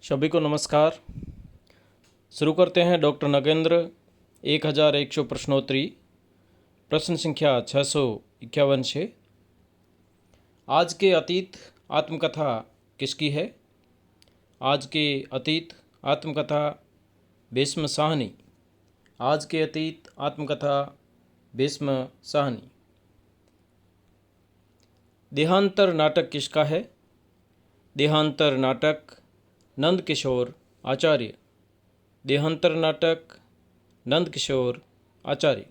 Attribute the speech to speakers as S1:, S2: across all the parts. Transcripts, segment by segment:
S1: सभी को नमस्कार। शुरू करते हैं डॉक्टर नगेंद्र 1100 प्रश्नोत्तरी प्रश्न संख्या 651 से। आज के अतीत आत्मकथा किसकी है? आज के अतीत आत्मकथा भीष्म साहनी। आज के अतीत आत्मकथा भीष्म साहनी। देहांतर नाटक किसका है? देहांतर नाटक नंद किशोर आचार्य। देहांतर नाटक नंद किशोर आचार्य।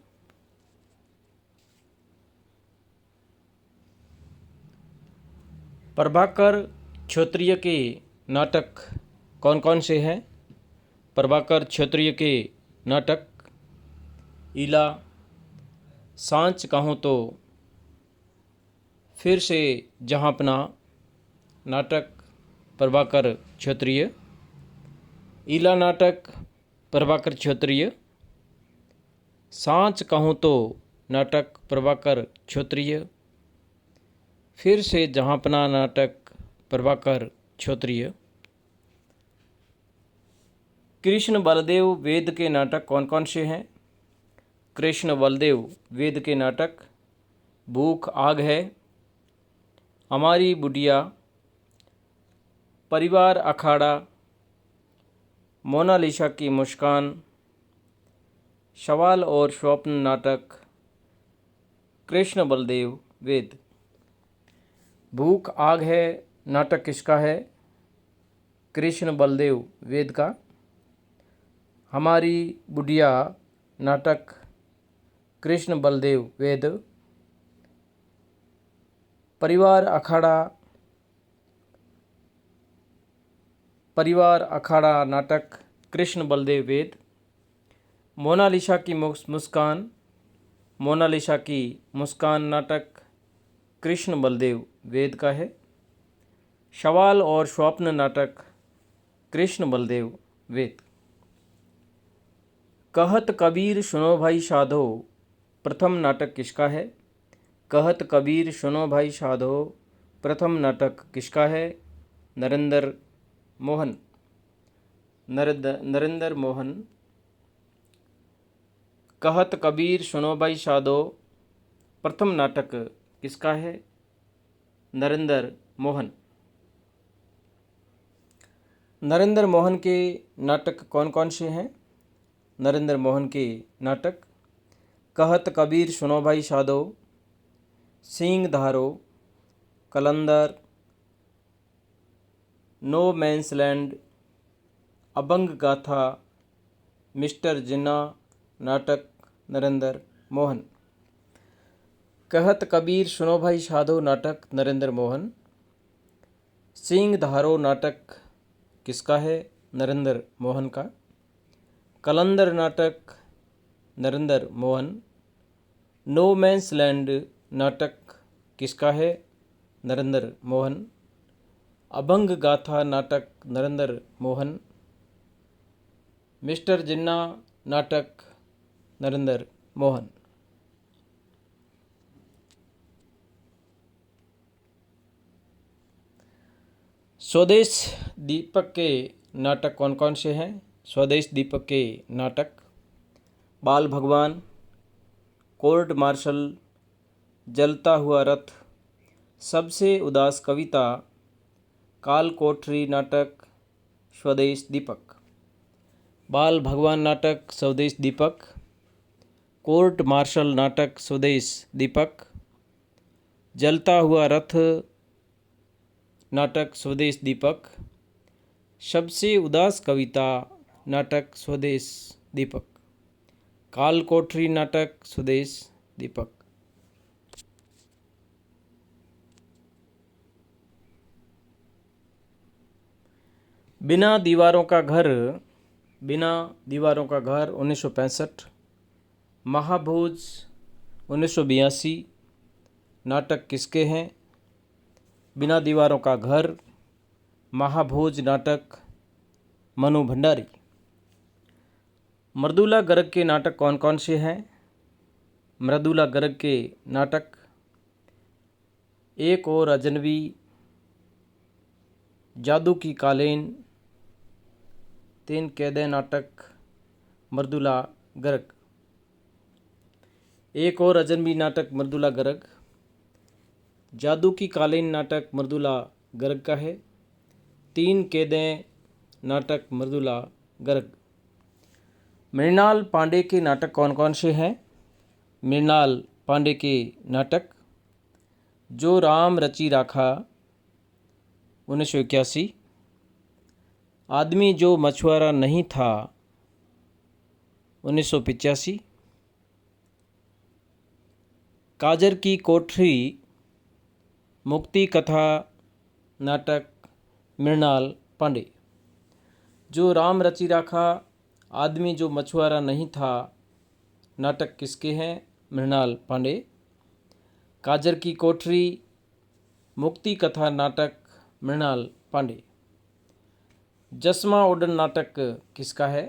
S1: प्रभाकर क्षत्रिय के नाटक कौन कौन से हैं? प्रभाकर क्षत्रिय के नाटक ईला, सांच कहूँ तो, फिर से जहाँपना नाटक प्रभाकर क्षत्रिय। ईला नाटक प्रभाकर क्षत्रिय। सांच कहूँ तो नाटक प्रभाकर क्षत्रिय। फिर से जहाँपना नाटक प्रभाकर क्षत्रिय। कृष्ण बलदेव वेद के नाटक कौन कौन से हैं? कृष्ण बलदेव वेद के नाटक भूख आग है, हमारी बुढ़िया, परिवार अखाड़ा, मोनालिसा की मुस्कान, सवाल और स्वप्न नाटक कृष्ण बलदेव वेद। भूख आग है नाटक किसका है? कृष्ण बलदेव वेद का। हमारी बुढ़िया नाटक कृष्ण बलदेव वेद। परिवार अखाड़ा नाटक कृष्ण बलदेव वेद। मोनालिसा की मुस्कान, मोनालिसा की मुस्कान नाटक कृष्ण बलदेव वेद का है। सवाल और स्वप्न नाटक कृष्ण बलदेव वेद। कहत कबीर सुनो भाई साधो प्रथम नाटक किसका है? कहत कबीर सुनो भाई साधो प्रथम नाटक किसका है? नरेंद्र मोहन। नरेंद्र मोहन। कहत कबीर सुनो भाई साधो प्रथम नाटक किसका है? नरेंद्र मोहन। नरेंद्र मोहन के नाटक कौन कौन से हैं? नरेंद्र मोहन के नाटक कहत कबीर सुनो भाई साधो, सिंह धारो, कलंदर, नो मैंस लैंड, अभंग गाथा, मिस्टर जिन्ना नाटक नरेंद्र मोहन। कहत कबीर सुनो भाई साधो नाटक नरेंद्र मोहन। सिंह धारो नाटक किसका है? नरेंद्र मोहन का। कलंदर नाटक Narendra Mohan. No man's land नाटक किसका है? नरेंद्र मोहन। अभंग गाथा नाटक नरेंद्र मोहन। मिस्टर जिन्ना नाटक नरेंद्र मोहन। स्वदेश दीपक के नाटक कौन कौन से हैं? स्वदेश दीपक के नाटक बाल भगवान, कोर्ट मार्शल, जलता हुआ रथ, सबसे उदास कविता, काल कोठरी नाटक स्वदेश दीपक। बाल भगवान नाटक स्वदेश दीपक। कोर्ट मार्शल नाटक स्वदेश दीपक। जलता हुआ रथ नाटक स्वदेश दीपक। सबसे उदास कविता नाटक स्वदेश दीपक। काल कोठरी नाटक स्वदेश दीपक। बिना दीवारों का घर, बिना दीवारों का घर 1965। महाभोज 1982 नाटक किसके हैं? बिना दीवारों का घर, महाभोज नाटक मनु भंडारी। मृदुला गर्ग के नाटक कौन कौन से हैं? मृदुला गर्ग के नाटक एक और अजनबी, जादू की कालीन, तीन कैदे नाटक मृदुला गर्ग। एक और अजनबी नाटक मृदुला गर्ग। जादू की कालीन नाटक मृदुला गर्ग का है। तीन कैदे नाटक मृदुला गर्ग। मृणाल पांडे के नाटक कौन कौन से हैं? मृणाल पांडे के नाटक जो राम रची राखा 1981, आदमी जो मछुआरा नहीं था 1985, काजर की कोठरी मुक्ति कथा नाटक मृणाल पांडे। जो राम रची राखा आदमी जो मछुआरा नहीं था नाटक किसके हैं? मृणाल पांडे। काजर की कोठरी मुक्ति कथा नाटक मृणाल पांडे। जसमा ओडन नाटक किसका है?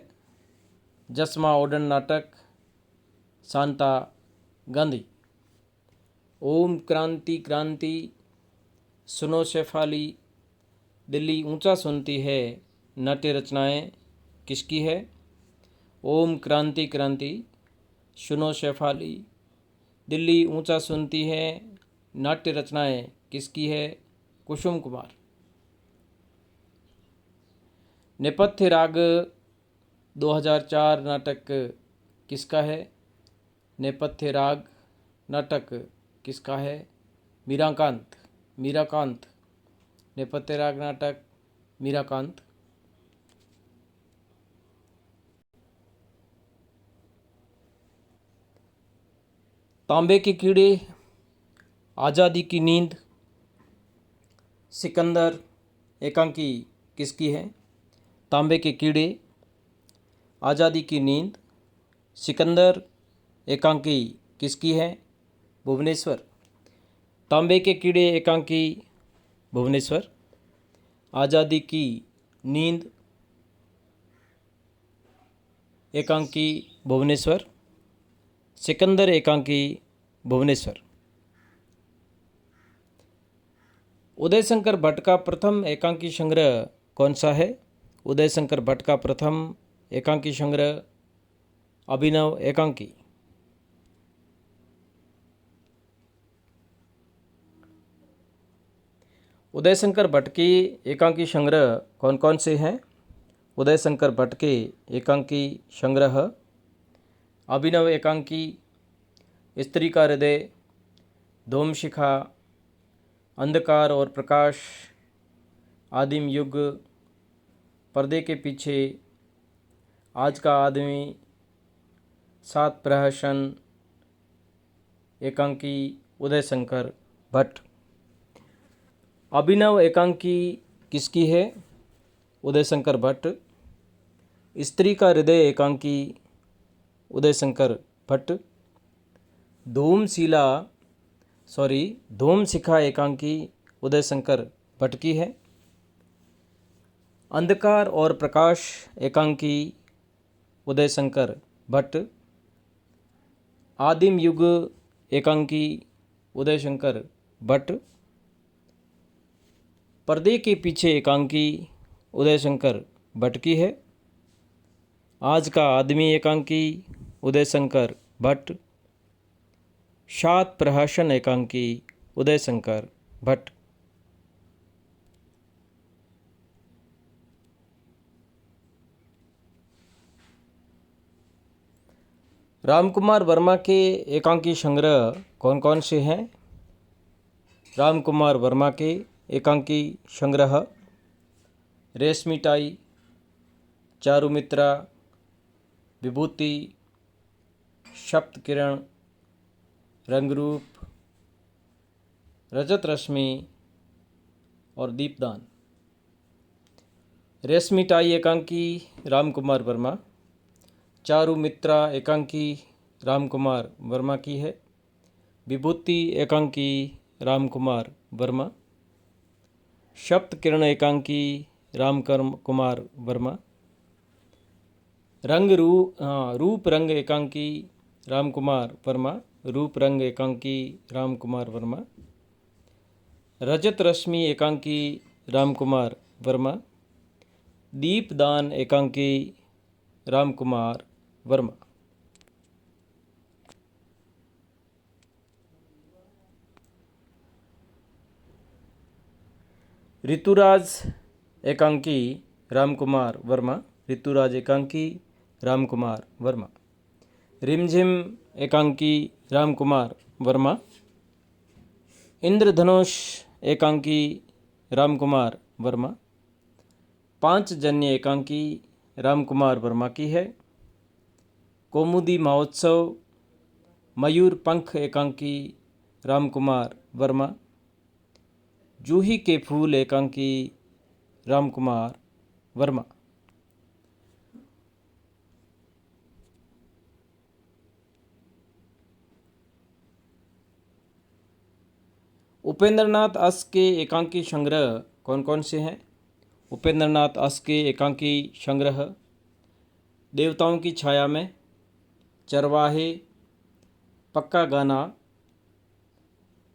S1: जसमा ओडन नाटक शांता गांधी। ओम क्रांति क्रांति सुनो शेफाली दिल्ली ऊंचा सुनती है नाट्य रचनाएं किसकी है? ओम क्रांति क्रांति सुनो शेफाली दिल्ली ऊंचा सुनती है नाट्य रचनाएं किसकी है? कुसुम कुमार। नेपथ्य राग 2004 नाटक किसका है? नेपथ्य राग नाटक किसका है? मीराकांत। मीराकांत। नेपथ्य राग नाटक मीराकांत। तांबे के कीड़े, आज़ादी की नींद, सिकंदर एकांकी किसकी है? तांबे के कीड़े, आज़ादी की नींद, सिकंदर एकांकी किसकी है? भुवनेश्वर। तांबे के कीड़े एकांकी भुवनेश्वर। आज़ादी की नींद एकांकी भुवनेश्वर। सिकंदर एकांकी भुवनेश्वर। उदय शंकर भट्ट का प्रथम एकांकी संग्रह कौन सा है? उदय शंकर भट्ट का प्रथम एकांकी संग्रह अभिनव एकांकी। उदय शंकर भट्ट के एकांकी संग्रह कौन कौन से हैं? उदय शंकर भट्ट के एकांकी संग्रह अभिनव एकांकी, स्त्री का हृदय, धूमशिखा, अंधकार और प्रकाश, आदिम युग, पर्दे के पीछे, आज का आदमी, सात प्रहसन एकांकी उदय शंकर भट्ट। अभिनव एकांकी किसकी है? उदय शंकर भट्ट। स्त्री का हृदय एकांकी उदय शंकर भट्ट। धूमशिखा एकांकी उदय शंकर भट्ट की है। अंधकार और प्रकाश एकांकी उदय शंकर भट्ट। आदिम युग एकांकी उदय शंकर भट्ट। पर्दे के पीछे एकांकी उदय शंकर भट्ट की है। आज का आदमी एकांकी उदय शंकर भट्ट। सात प्रहसन एकांकी उदय शंकर भट्ट। रामकुमार वर्मा के एकांकी संग्रह कौन कौन से हैं? रामकुमार वर्मा के एकांकी संग्रह रेशमिताई, चारुमित्रा, विभूति, सप्तकिरण, रंगरूप, रजत रश्मि और दीपदान। रेशमिताई एकांकी रामकुमार वर्मा। चारुमित्रा एकांकी रामकुमार वर्मा की है। विभूति एकांकी रामकुमार वर्मा। सप्तकिरण एकांकी रामकुमार वर्मा। रूप रंग एकांकी रामकुमार वर्मा। रूप रंग एकांकी रामकुमार वर्मा। रजत रश्मि एकांकी रामकुमार वर्मा। दीपदान एकांकी रामकुमार वर्मा। ऋतुराज एकांकी रामकुमार वर्मा। ऋतुराज एकांकी रामकुमार वर्मा। रिमझिम एकांकी रामकुमार वर्मा। इंद्रधनुष एकांकी रामकुमार वर्मा। पांचजन्य एकांकी रामकुमार वर्मा की है। कौमुदी महोत्सव मयूर पंख एकांकी रामकुमार वर्मा। जूही के फूल एकांकी रामकुमार वर्मा। उपेंद्रनाथ अस के एकांकी संग्रह कौन कौन से हैं? उपेंद्रनाथ अस के एकांकी संग्रह देवताओं की छाया में, चरवाहे, पक्का गाना।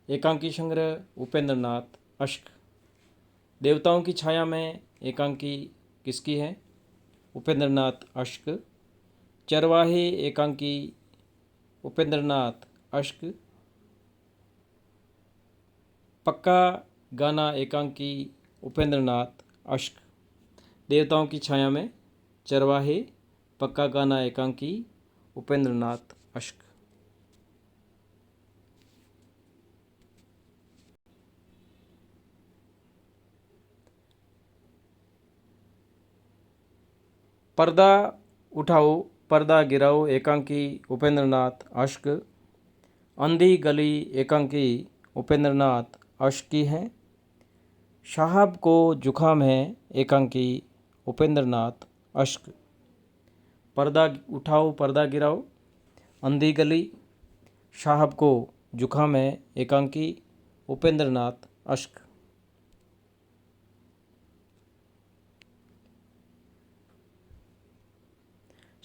S1: एकांकी संग्रह उपेंद्रनाथ अश्क। देवताओं की छाया में एकांकी किसकी है? उपेंद्रनाथ अश्क। चरवाहे एकांकी उपेंद्रनाथ अश्क। पक्का गाना एकांकी उपेंद्रनाथ अश्क। देवताओं की छाया में, चरवाहे, पक्का गाना एकांकी उपेंद्रनाथ अश्क। पर्दा उठाओ पर्दा गिराओ एकांकी उपेंद्रनाथ अश्क। अंधी गली एकांकी उपेंद्रनाथ अश्क की है। साहब को जुखाम है एकांकी उपेंद्रनाथ अश्क। पर्दा उठाओ पर्दा गिराओ, अंधी गली, साहब को जुखाम है एकांकी उपेंद्रनाथ अश्क।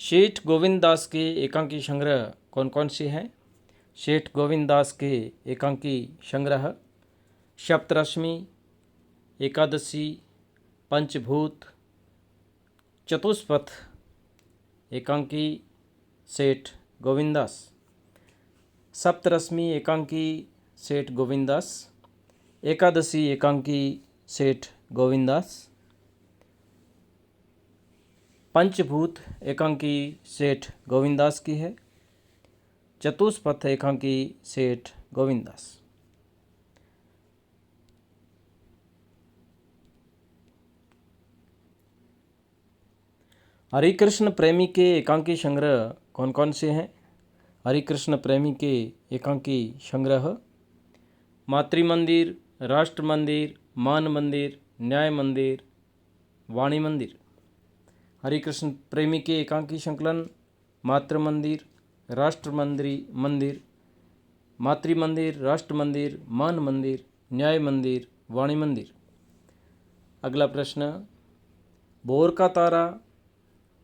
S1: सेठ गोविंददास के एकांकी संग्रह कौन कौन से हैं? सेठ गोविंददास के एकांकी संग्रह सप्तरश्मि, एकादशी, पंचभूत, चतुष्पथ। एकांकी सेठ गोविंददास। सप्तरश्मि एकांकी सेठ गोविंददास। एकादशी एकांकी सेठ गोविंददास। पंचभूत एकांकी सेठ गोविंददास की है। चतुष्पथ एकांकी सेठ गोविंददास। हरिकृष्ण प्रेमी के एकांकी संग्रह कौन कौन से हैं? हरिकृष्ण प्रेमी के एकांकी संग्रह मातृ मंदिर, राष्ट्र मंदिर, मान मंदिर, न्याय मंदिर, वाणी मंदिर। हरिकृष्ण प्रेमी के एकांकी संकलन मातृ मंदिर, राष्ट्र मंदिर, मातृ मंदिर, राष्ट्र मंदिर, मान मंदिर, न्याय मंदिर, वाणी मंदिर। अगला प्रश्न, भोर का तारा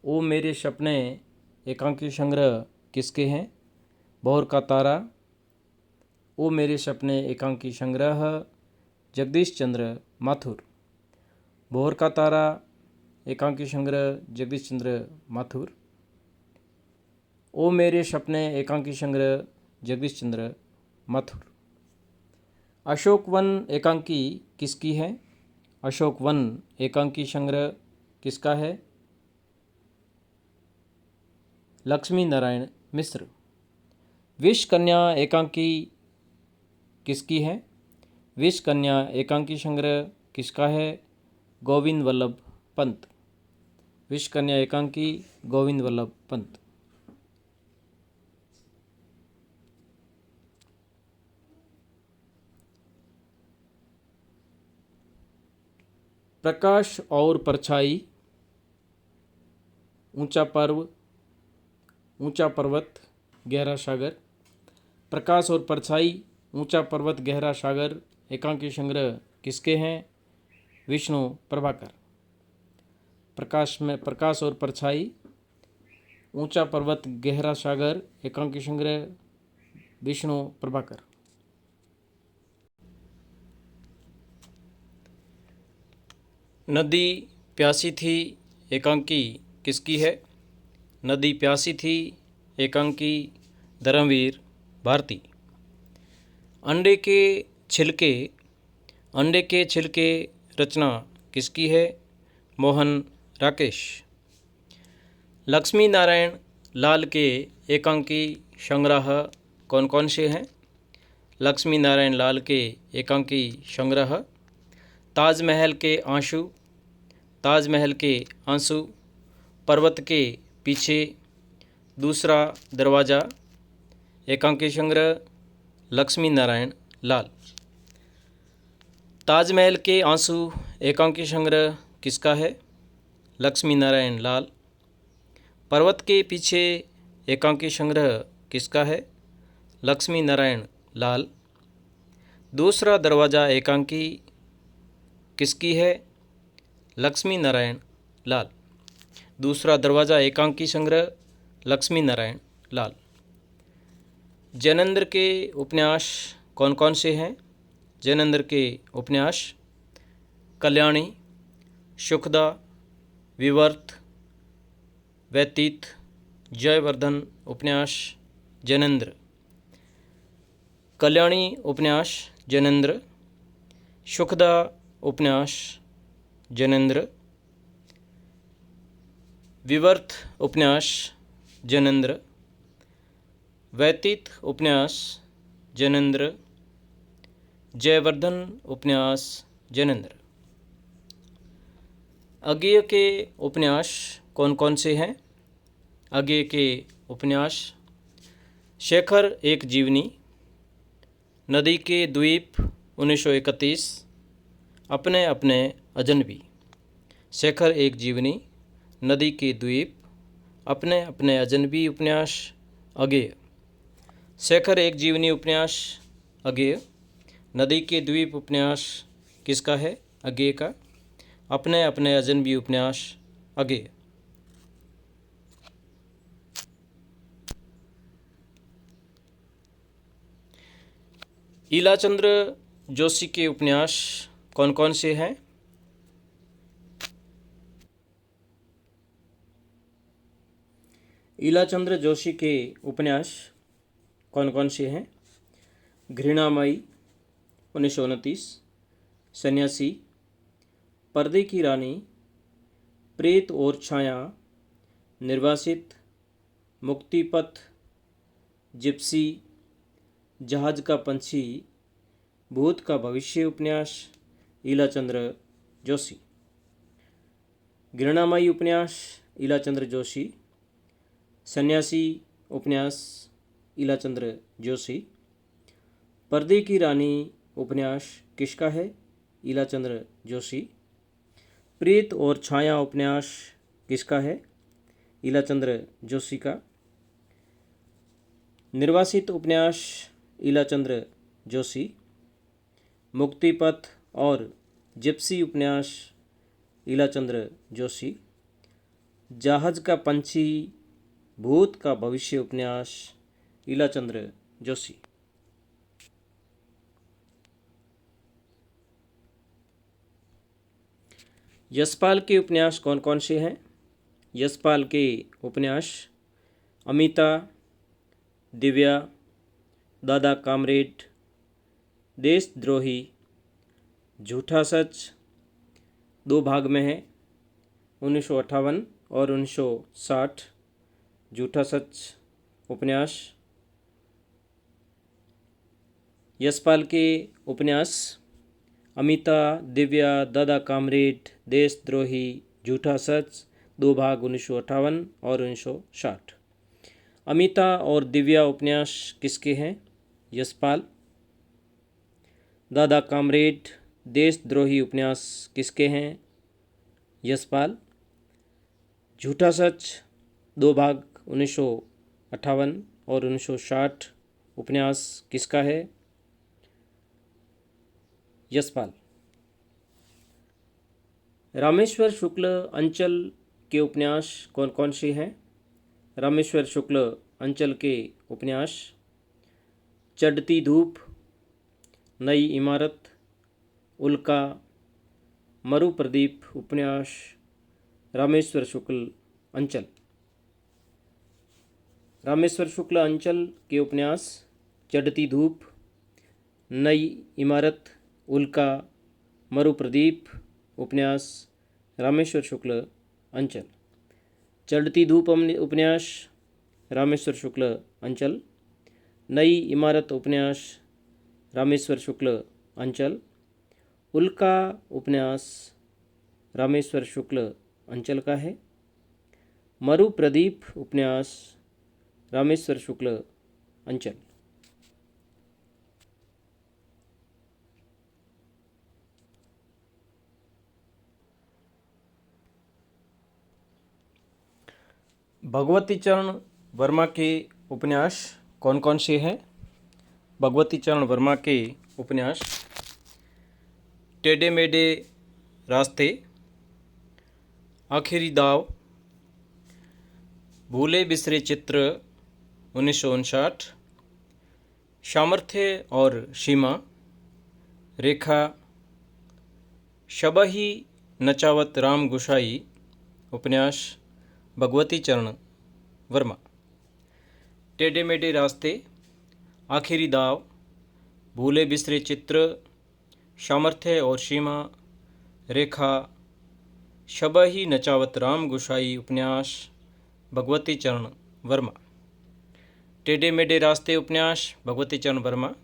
S1: ओ मेरे सपने एकांकी संग्रह किसके हैं? भोर का तारा ओ मेरे सपने एकांकी संग्रह जगदीश चंद्र माथुर। भोर का तारा एकांकी संग्रह जगदीश चंद्र माथुर। ओ मेरे सपने एकांकी संग्रह जगदीश चंद्र माथुर। अशोक वन एकांकी किसकी है? अशोक वन एकांकी संग्रह किसका है? लक्ष्मी नारायण मिश्र। विष कन्या एकांकी किसकी है? विष कन्या एकांकी संग्रह किसका है? गोविंद वल्लभ पंत। विष कन्या एकांकी गोविंद वल्लभ पंत। प्रकाश और परछाई, ऊंचा पर्व, ऊंचा पर्वत, गहरा सागर। प्रकाश और परछाई, ऊंचा पर्वत, गहरा सागर एकांकी संग्रह किसके हैं? विष्णु प्रभाकर। प्रकाश और परछाई, ऊंचा पर्वत, गहरा सागर एकांकी संग्रह विष्णु प्रभाकर। नदी, प्यासी थी एकांकी किसकी है? नदी प्यासी थी एकांकी धर्मवीर भारती। अंडे के छिलके रचना किसकी है? मोहन राकेश। लक्ष्मी नारायण लाल के एकांकी संग्रह कौन कौन से हैं? लक्ष्मी नारायण लाल के एकांकी संग्रह ताजमहल के आंसू, पर्वत के पीछे, दूसरा दरवाज़ा। एकांकी संग्रह लक्ष्मी नारायण लाल। ताजमहल के आंसू एकांकी संग्रह किसका है? लक्ष्मी नारायण लाल। पर्वत के पीछे एकांकी संग्रह किसका है? लक्ष्मी नारायण लाल। दूसरा दरवाज़ा एकांकी किसकी है? लक्ष्मी नारायण लाल। दूसरा दरवाज़ा एकांकी संग्रह लक्ष्मी नारायण लाल। जैनेंद्र के उपन्यास कौन कौन से हैं? जैनेंद्र के उपन्यास कल्याणी, सुखदा, विवर्त, व्यतीत, जयवर्धन उपन्यास जैनेंद्र। कल्याणी उपन्यास जैनेंद्र, सुखदा उपन्यास जैनेंद्र, विवर्त उपन्यास जैनेंद्र, व्यतीत उपन्यास जैनेंद्र, जयवर्धन उपन्यास जैनेंद्र। अज्ञेय के उपन्यास कौन कौन से हैं? अज्ञेय के उपन्यास शेखर एक जीवनी, नदी के द्वीप 1931, अपने अपने अजनबी। शेखर एक जीवनी, नदी के द्वीप, अपने अपने अजनबी उपन्यास अज्ञेय। शेखर एक जीवनी उपन्यास अज्ञेय। नदी के द्वीप उपन्यास किसका है? अज्ञेय का। अपने अपने अजनबी उपन्यास अज्ञेय। ईलाचंद्र जोशी के उपन्यास कौन कौन से हैं? ईलाचंद्र जोशी के उपन्यास कौन कौन से हैं? घृणामयी 1929, सन्यासी, पर्दे की रानी, प्रेत और छाया, निर्वासित, मुक्तिपथ, जिप्सी, जहाज का पंछी, भूत का भविष्य उपन्यास ईलाचंद्र जोशी। घृणामयी उपन्यास ईलाचंद्र जोशी। सन्यासी उपन्यास ईलाचंद्र जोशी। पर्दे की रानी उपन्यास किसका है? ईलाचंद्र जोशी। प्रेत और छाया उपन्यास किसका है? ईलाचंद्र जोशी का। निर्वासित उपन्यास ईलाचंद्र जोशी। मुक्तिपथ और जिप्सी उपन्यास ईलाचंद्र जोशी। जहाज का पंछी, भूत का भविष्य उपन्यास ईलाचंद्र जोशी। यशपाल के उपन्यास कौन कौन से हैं? यशपाल के उपन्यास अमिता, दिव्या, दादा कामरेड, देशद्रोही, झूठा सच, 2 भाग में है, 1958 और 1960। झूठा सच उपन्यास। यशपाल के उपन्यास अमिता, दिव्या, दादा कामरेड, देशद्रोही, झूठा सच, 2 भाग, 1958 और 1960। अमिता और दिव्या उपन्यास किसके हैं? यशपाल। दादा कामरेड, देशद्रोही उपन्यास किसके हैं? यशपाल। झूठा सच 2 भाग 1958 और 1960 उपन्यास किसका है? यशपाल। रामेश्वर शुक्ल अंचल के उपन्यास कौन कौन से हैं? रामेश्वर शुक्ल अंचल के उपन्यास चढ़ती धूप, नई इमारत, उल्का, मरुप्रदीप उपन्यास रामेश्वर शुक्ल अंचल। रामेश्वर शुक्ल अंचल के उपन्यास चढ़ती धूप, नई इमारत, उल्का, मरुप्रदीप उपन्यास रामेश्वर शुक्ल अंचल। चढ़ती धूप उपन्यास रामेश्वर शुक्ल अंचल। नई इमारत उपन्यास रामेश्वर शुक्ल अंचल। उल्का उपन्यास रामेश्वर शुक्ल अंचल का है। मरुप्रदीप उपन्यास रामेश्वर शुक्ल अंचल। भगवती चरण वर्मा के उपन्यास कौन कौन से हैं? भगवती चरण वर्मा के उपन्यास टेढ़े मेढ़े रास्ते, आखिरी दाव, भूले बिसरे चित्र 1959, सामर्थ्य और सीमा, रेखा, शबही नचावत राम गुसाई उपन्यास भगवती चरण वर्मा। टेढ़े मेढ़े रास्ते, आखिरी दाव, भूले बिसरे चित्र, सामर्थ्य और सीमा, रेखा, शबही नचावत राम गुसाई उपन्यास भगवती चरण वर्मा। टेढ़े मेढ़े रास्ते उपन्यास भगवती चरण वर्मा।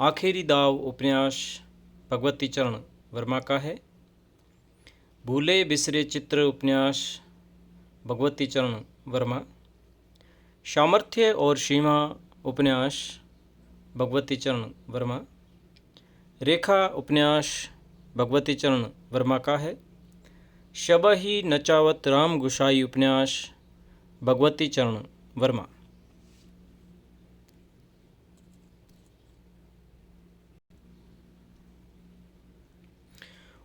S1: आखिरी दाव उपन्यास भगवती चरण वर्मा का है। भूले बिसरे चित्र उपन्यास भगवती चरण वर्मा। सामर्थ्य और सीमा उपन्यास भगवती चरण वर्मा। रेखा उपन्यास भगवती चरण वर्मा का है। शबही नचावत राम गुसाई उपन्यास भगवती चरण वर्मा।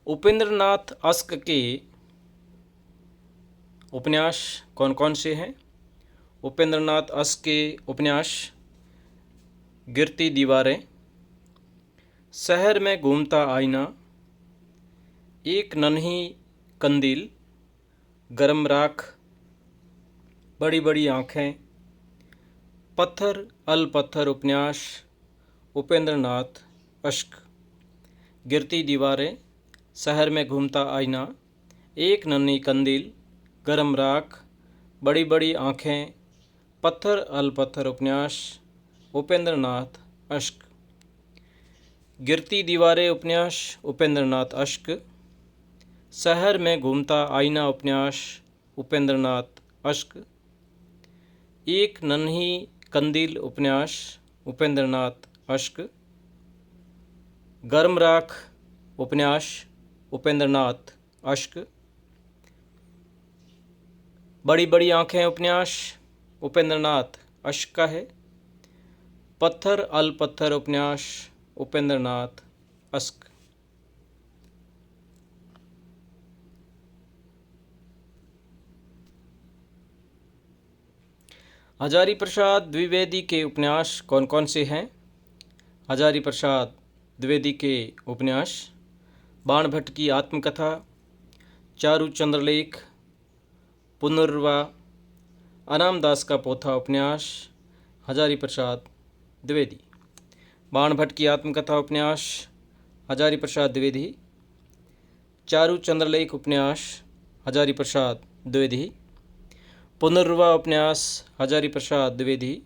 S1: उपेंद्रनाथ अश्क के उपन्यास कौन कौन से हैं? उपेंद्रनाथ अश्क के उपन्यास गिरती दीवारें, शहर में घूमता आईना, एक नन्ही कंदील, गरम राख, बड़ी बड़ी आँखें, पत्थर अल पत्थर उपन्यास उपेंद्रनाथ अश्क। गिरती दीवारें, शहर में घूमता आईना, एक नन्ही कंदील, गरम राख, बड़ी बड़ी आँखें, पत्थर अल पत्थर उपन्यास उपेंद्रनाथ अश्क। गिरती दीवारें उपन्यास उपेंद्रनाथ अश्क। शहर में घूमता आईना उपन्यास उपेंद्रनाथ अश्क। एक नन्ही कंदील उपन्यास उपेंद्रनाथ अश्क। गरम राख उपन्यास उपेंद्रनाथ अश्क। बड़ी बड़ी आँखें उपन्यास उपेंद्रनाथ अश्क का है। पत्थर अल पत्थर उपन्यास उपेंद्रनाथ अश्क। हजारी प्रसाद द्विवेदी के उपन्यास कौन कौन से हैं? हजारी प्रसाद द्विवेदी के उपन्यास बाण भट्ट की आत्मकथा, चारू चंद्रलेख, पुनर्वा, अनाम दास का पोथा उपन्यास हजारी प्रसाद द्विवेदी। बाण भट्ट की आत्मकथा उपन्यास हजारी प्रसाद द्विवेदी। चारू चंद्रलेख उपन्यास हजारी प्रसाद द्विवेदी। पुनर्वा उपन्यास हजारी प्रसाद द्विवेदी।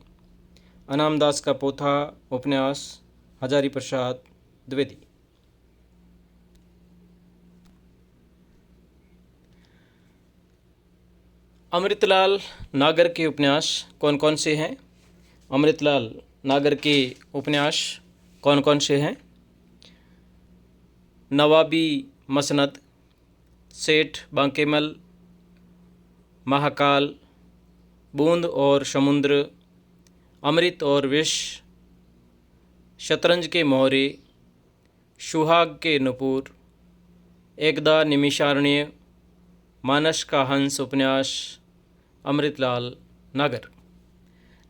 S1: अनाम दास का पोथा उपन्यास हजारी प्रसाद द्विवेदी। अमृतलाल नागर के उपन्यास कौन कौन से हैं? अमृतलाल नागर के उपन्यास कौन कौन से हैं? नवाबी मसनद, सेठ बांकेमल, महाकाल, बूंद और समुद्र, अमृत और विष, शतरंज के मोहरे, सुहाग के नुपुर, एकदा निमिषारण्य, मानस का हंस उपन्यास अमृतलाल नागर।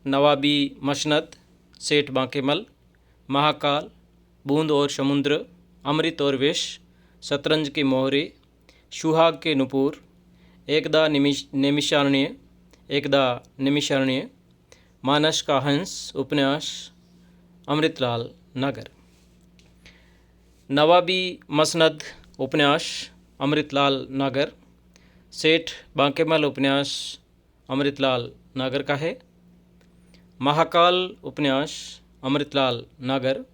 S1: नवाबी मसनद, सेठ बांकेमल, महाकाल, बूंद और समुद्र, अमृत और विष, शतरंज के मोहरे, सुहाग के नुपुर, एकदा नैमिषारण्य, एकदा नैमिषारण्य, मानस का हंस उपन्यास अमृतलाल नगर, नवाबी मसनद उपन्यास अमृतलाल नगर, सेठ बांकेमल उपन्यास अमृतलाल नगर का है, महाकाल उपन्यास अमृतलाल नगर,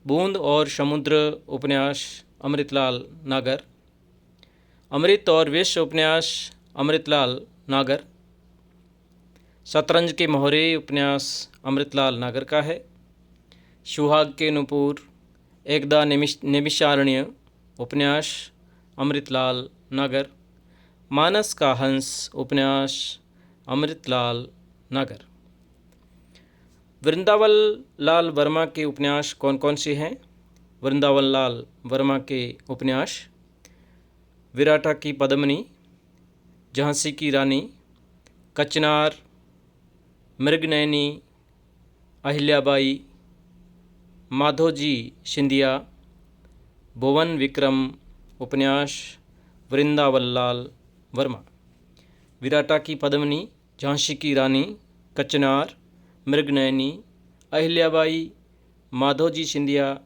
S1: बूंद और समुद्र उपन्यास अमृतलाल नगर, अमृत और विष उपन्यास अमृतलाल नगर, शतरंज के मोहरे उपन्यास अमृतलाल नगर का है, सुहाग के नुपुर, एकदा नैमिषारण्य उपन्यास अमृतलाल नगर, मानस का हंस उपन्यास अमृतलाल नगर। वृंदावन लाल वर्मा के उपन्यास कौन कौन से हैं? वृंदावन लाल वर्मा के उपन्यास विराटा की पद्मिनी, झांसी की रानी, कचनार, मृगनयनी, अहिल्याबाई, माधोजी सिंधिया, भुवन विक्रम उपन्यास वृंदावन लाल वर्मा। विराटा की पद्मिनी, झांसी की रानी, कचनार, मृगनयनी, अहिल्याबाई, माधोजी सिंधिया,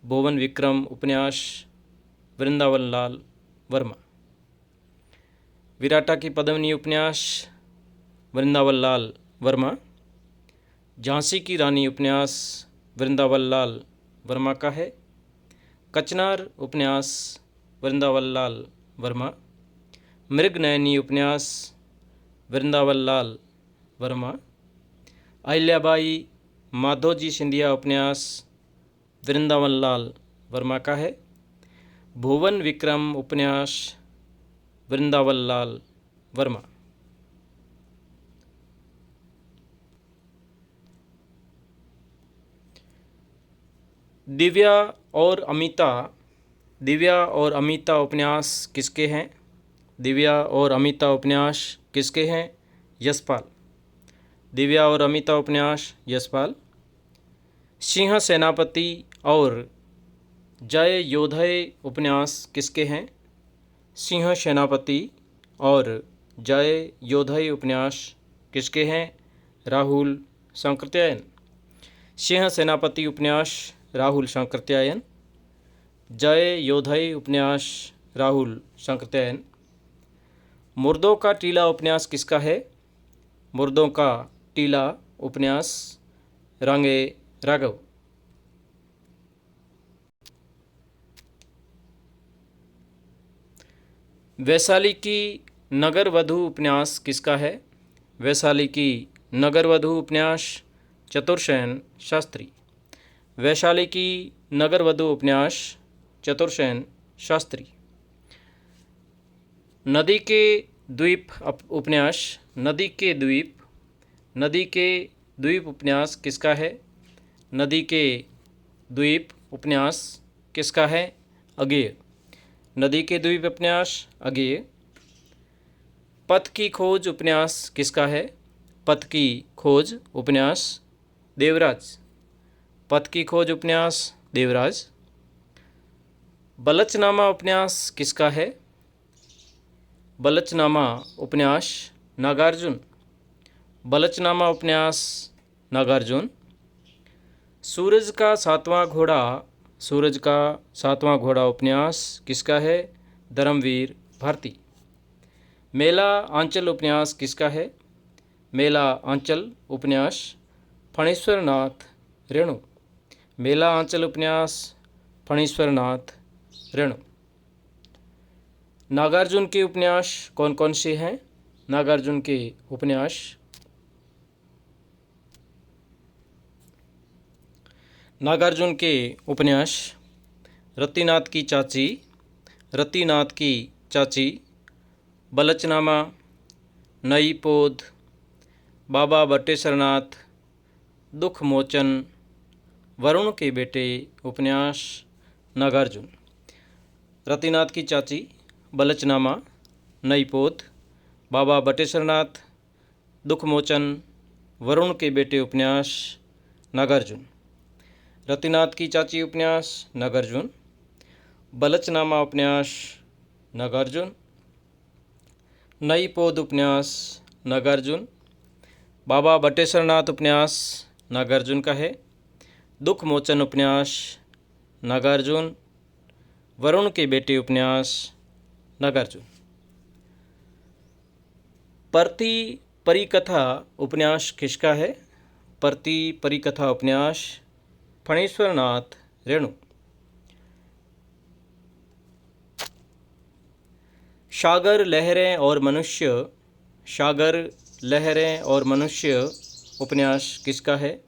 S1: भुवन विक्रम उपन्यास वृंदावन लाल वर्मा। विराटा की पद्मिनी उपन्यास वृंदावन लाल वर्मा, झांसी की रानी उपन्यास वृंदावन लाल वर्मा का है, कचनार उपन्यास वृंदावन लाल वर्मा, मृगनयनी उपन्यास वृंदावन लाल वर्मा, अहिल्याबाई, माधोजी सिंधिया उपन्यास वृंदावन लाल वर्मा का है, भुवन विक्रम उपन्यास वृंदावन लाल वर्मा। दिव्या और अमिता, दिव्या और अमिता उपन्यास किसके हैं? दिव्या और अमिता उपन्यास किसके हैं? यशपाल। दिव्या और अमिता उपन्यास यशपाल। सिंह सेनापति और जय योधय उपन्यास किसके हैं? सिंह सेनापति और जय योधय उपन्यास किसके हैं? राहुल सांकृत्यायन। सिंह सेनापति उपन्यास राहुल सांकृत्यायन, जय योधय उपन्यास राहुल सांकृत्यायन। मुर्दों का टीला उपन्यास किसका है? मुर्दों का टीला उपन्यास रांगे राघव। वैशाली की नगरवधू उपन्यास किसका है? वैशाली की नगरवधू उपन्यास चतुरसेन शास्त्री। वैशाली की नगरवधू उपन्यास चतुरसेन शास्त्री। नदी के द्वीप उपन्यास नदी के द्वीप, नदी के द्वीप उपन्यास किसका है? नदी के द्वीप उपन्यास किसका है? अगेय। नदी के द्वीप उपन्यास अगेय। पथ की खोज उपन्यास किसका है? पथ की खोज उपन्यास देवराज। पथ की खोज उपन्यास देवराज। बलचनामा उपन्यास किसका है? बलचनामा उपन्यास नागार्जुन। बलचनामा उपन्यास नागार्जुन। सूरज का सातवां घोड़ा, सूरज का सातवां घोड़ा उपन्यास किसका है? धर्मवीर भारती। मेला आंचल उपन्यास किसका है? मेला आंचल उपन्यास फणीश्वरनाथ रेणु। मेला आंचल उपन्यास फणीश्वरनाथ रेणु। नागार्जुन के उपन्यास कौन कौन से हैं? नागार्जुन के उपन्यास नागार्जुन के उपन्यास रतिनाथ की चाची, रतिनाथ की चाची, बलचनामा, नई पोद, बाबा बटेश्वरनाथ, दुख मोचन, वरुण के बेटे उपन्यास नागार्जुन। रतिनाथ की चाची, बलचनामा, नई पोद, बाबा बटेश्वरनाथ, दुखमोचन, वरुण के बेटे उपन्यास नागार्जुन। रतिनाथ की चाची उपन्यास नागार्जुन। बलचनामा उपन्यास नागार्जुन। नई पौध उपन्यास नागार्जुन। बाबा बटेश्वरनाथ उपन्यास नागार्जुन का है। दुख मोचन उपन्यास नागार्जुन। वरुण के बेटे उपन्यास नागार्जुन। परती परिकथा उपन्यास किसका है? परती परिकथा उपन्यास फणीश्वरनाथ रेणु। सागर लहरें और मनुष्य, सागर लहरें और मनुष्य उपन्यास किसका है?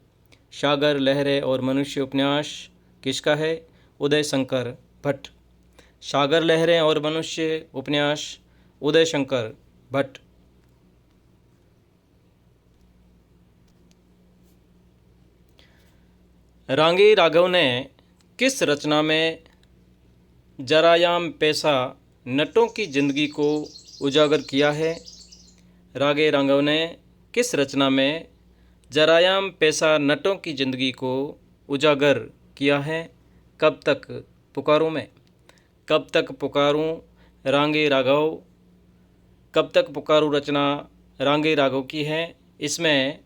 S1: सागर लहरें और मनुष्य उपन्यास किसका है? उदय शंकर भट्ट। सागर लहरें और मनुष्य उपन्यास उदय शंकर भट्ट। रांगे राघव ने किस रचना में जरायाम पेशा नटों की जिंदगी को उजागर किया है? रांगे राघव ने किस रचना में जरायाम पेशा नटों की जिंदगी को उजागर किया है? कब तक पुकारूं मैं। कब तक पुकारूं रांगे राघव। कब तक पुकारूं रचना रांगे राघव की है। इसमें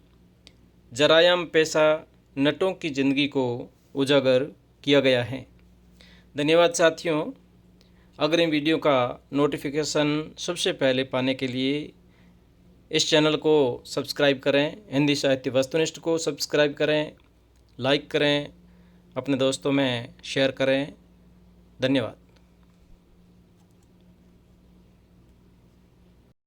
S1: जरायाम पेशा नटों की जिंदगी को उजागर किया गया है। धन्यवाद साथियों। अग्रिम वीडियो का नोटिफिकेशन सबसे पहले पाने के लिए इस चैनल को सब्सक्राइब करें। हिंदी साहित्य वस्तुनिष्ठ को सब्सक्राइब करें, लाइक करें, अपने दोस्तों में शेयर करें। धन्यवाद।